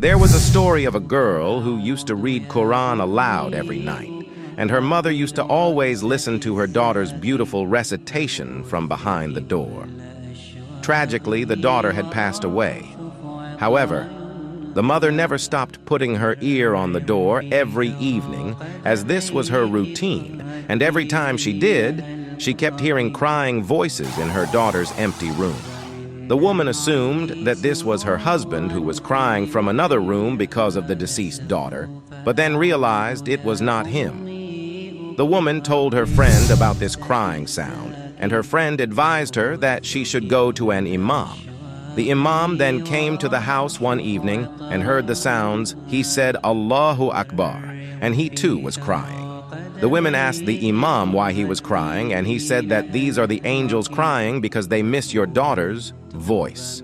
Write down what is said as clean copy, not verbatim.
There was a story of a girl who used to read Quran aloud every night, and her mother used to always listen to her daughter's beautiful recitation from behind the door. Tragically, the daughter had passed away. However, the mother never stopped putting her ear on the door every evening, as this was her routine, and every time she did, she kept hearing crying voices in her daughter's empty room. The woman assumed that this was her husband who was crying from another room because of the deceased daughter, but then realized it was not him. The woman told her friend about this crying sound, and her friend advised her that she should go to an imam. The imam then came to the house one evening and heard the sounds. He said, "Allahu Akbar," and he too was crying. The women asked the imam why he was crying, and he said that these are the angels crying because they miss your daughter's voice.